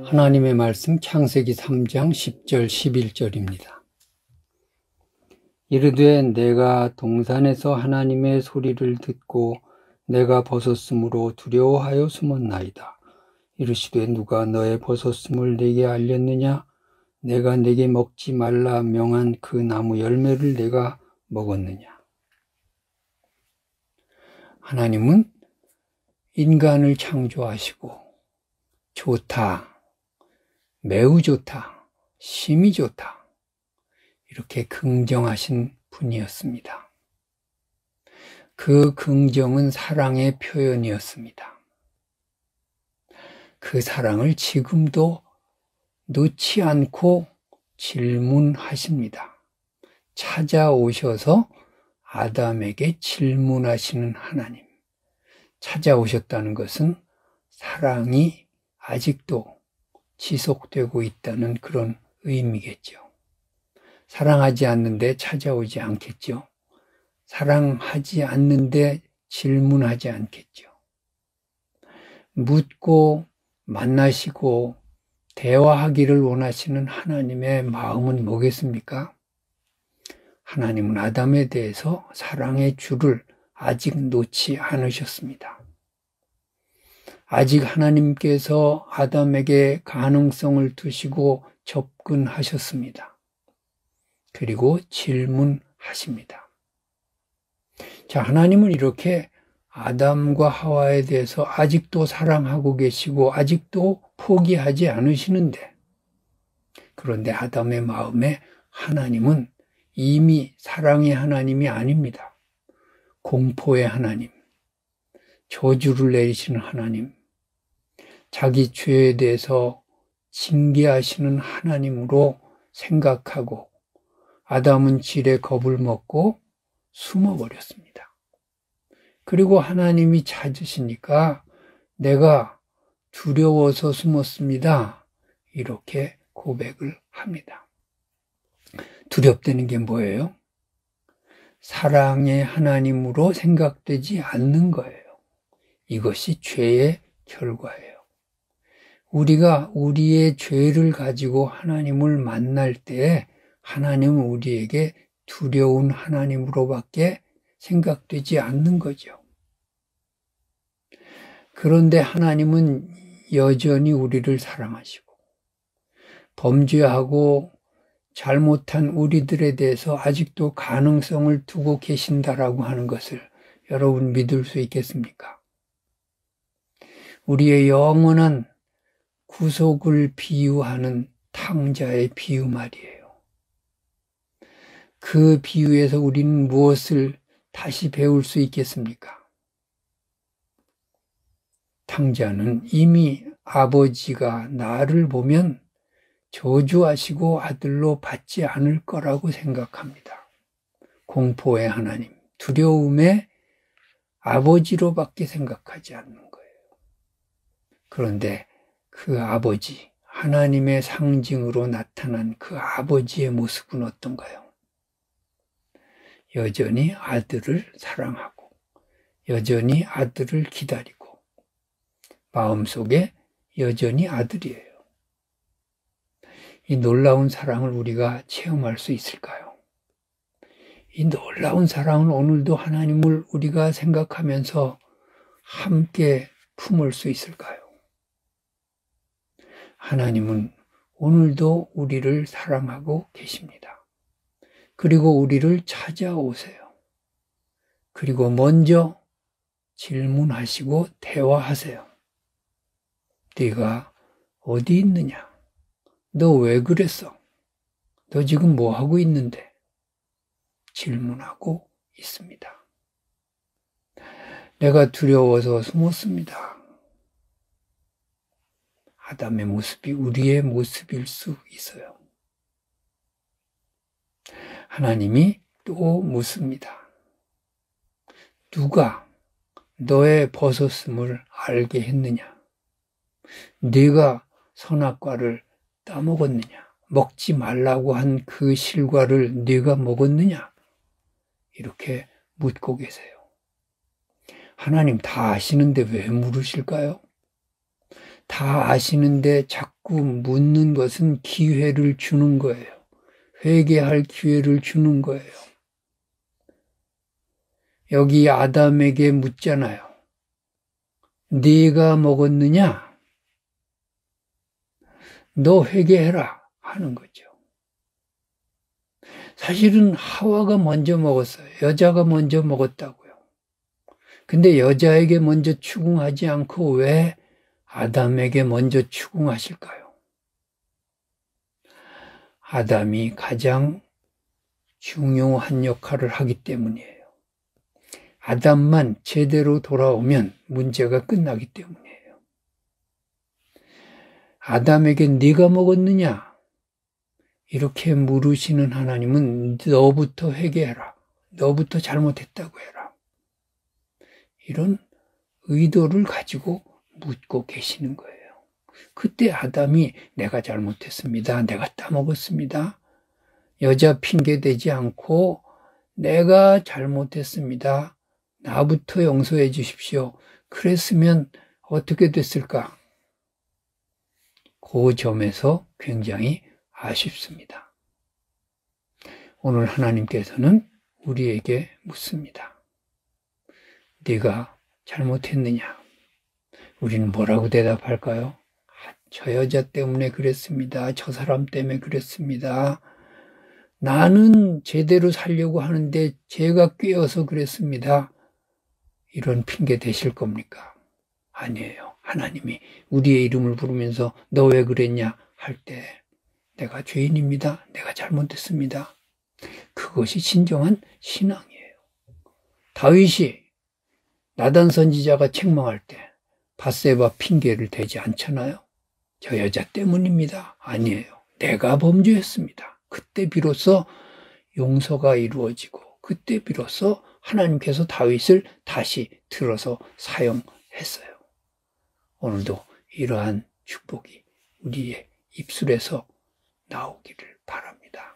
하나님의 말씀 창세기 3장 10절 11절입니다. 이르되 내가 동산에서 하나님의 소리를 듣고 내가 벗었으므로 두려워하여 숨었나이다. 이르시되 누가 너의 벗었음을 내게 알렸느냐? 내가 내게 먹지 말라 명한 그 나무 열매를 내가 먹었느냐? 하나님은 인간을 창조하시고 좋다, 매우 좋다, 심히 좋다, 이렇게 긍정하신 분이었습니다. 그 긍정은 사랑의 표현이었습니다. 그 사랑을 지금도 놓지 않고 질문하십니다. 찾아오셔서 아담에게 질문하시는 하나님. 찾아오셨다는 것은 사랑이 아직도 지속되고 있다는 그런 의미겠죠. 사랑하지 않는데 찾아오지 않겠죠. 사랑하지 않는데 질문하지 않겠죠. 묻고 만나시고 대화하기를 원하시는 하나님의 마음은 뭐겠습니까? 하나님은 아담에 대해서 사랑의 줄을 아직 놓지 않으셨습니다. 아직 하나님께서 아담에게 가능성을 두시고 접근하셨습니다. 그리고 질문하십니다. 자, 하나님은 이렇게 아담과 하와에 대해서 아직도 사랑하고 계시고 아직도 포기하지 않으시는데, 그런데 아담의 마음에 하나님은 이미 사랑의 하나님이 아닙니다. 공포의 하나님, 저주를 내리시는 하나님, 자기 죄에 대해서 징계하시는 하나님으로 생각하고 아담은 질에 겁을 먹고 숨어버렸습니다. 그리고 하나님이 찾으시니까 내가 두려워서 숨었습니다. 이렇게 고백을 합니다. 두렵다는 게 뭐예요? 사랑의 하나님으로 생각되지 않는 거예요. 이것이 죄의 결과예요. 우리가 우리의 죄를 가지고 하나님을 만날 때 하나님은 우리에게 두려운 하나님으로밖에 생각되지 않는 거죠. 그런데 하나님은 여전히 우리를 사랑하시고 범죄하고 잘못한 우리들에 대해서 아직도 가능성을 두고 계신다라고 하는 것을 여러분 믿을 수 있겠습니까? 우리의 영원한 구속을 비유하는 탕자의 비유 말이에요. 그 비유에서 우리는 무엇을 다시 배울 수 있겠습니까? 탕자는 이미 아버지가 나를 보면 저주하시고 아들로 받지 않을 거라고 생각합니다. 공포의 하나님, 두려움의 아버지로밖에 생각하지 않는 거예요. 그런데 그 아버지, 하나님의 상징으로 나타난 그 아버지의 모습은 어떤가요? 여전히 아들을 사랑하고 여전히 아들을 기다리고 마음속에 여전히 아들이에요. 이 놀라운 사랑을 우리가 체험할 수 있을까요? 이 놀라운 사랑은 오늘도 하나님을 우리가 생각하면서 함께 품을 수 있을까요? 하나님은 오늘도 우리를 사랑하고 계십니다. 그리고 우리를 찾아오세요. 그리고 먼저 질문하시고 대화하세요. 네가 어디 있느냐? 너 왜 그랬어? 너 지금 뭐 하고 있는데? 질문하고 있습니다. 내가 두려워서 숨었습니다. 아담의 모습이 우리의 모습일 수 있어요. 하나님이 또 묻습니다. 누가 너의 벗었음을 알게 했느냐? 네가 선악과를 따먹었느냐? 먹지 말라고 한 그 실과를 네가 먹었느냐? 이렇게 묻고 계세요. 하나님 다 아시는데 왜 물으실까요? 다 아시는데 자꾸 묻는 것은 기회를 주는 거예요. 회개할 기회를 주는 거예요. 여기 아담에게 묻잖아요. 네가 먹었느냐? 너 회개해라 하는 거죠. 사실은 하와가 먼저 먹었어요. 여자가 먼저 먹었다고요. 근데 여자에게 먼저 추궁하지 않고 왜 아담에게 먼저 추궁하실까요? 아담이 가장 중요한 역할을 하기 때문이에요. 아담만 제대로 돌아오면 문제가 끝나기 때문이에요. 아담에게 네가 먹었느냐? 이렇게 물으시는 하나님은 너부터 회개해라. 너부터 잘못했다고 해라. 이런 의도를 가지고 묻고 계시는 거예요. 그때 아담이 내가 잘못했습니다. 내가 따먹었습니다. 여자 핑계 대지 않고 내가 잘못했습니다. 나부터 용서해 주십시오. 그랬으면 어떻게 됐을까? 그 점에서 굉장히 아쉽습니다. 오늘 하나님께서는 우리에게 묻습니다. 네가 잘못했느냐? 우리는 뭐라고 대답할까요? 저 여자 때문에 그랬습니다. 저 사람 때문에 그랬습니다. 나는 제대로 살려고 하는데 제가 꾀어서 그랬습니다. 이런 핑계 대실 겁니까? 아니에요. 하나님이 우리의 이름을 부르면서 너 왜 그랬냐 할 때 내가 죄인입니다. 내가 잘못했습니다. 그것이 진정한 신앙이에요. 다윗이 나단 선지자가 책망할 때 밧세바 핑계를 대지 않잖아요. 저 여자 때문입니다. 아니에요. 내가 범죄했습니다. 그때 비로소 용서가 이루어지고 그때 비로소 하나님께서 다윗을 다시 들어서 사용했어요. 오늘도 이러한 축복이 우리의 입술에서 나오기를 바랍니다.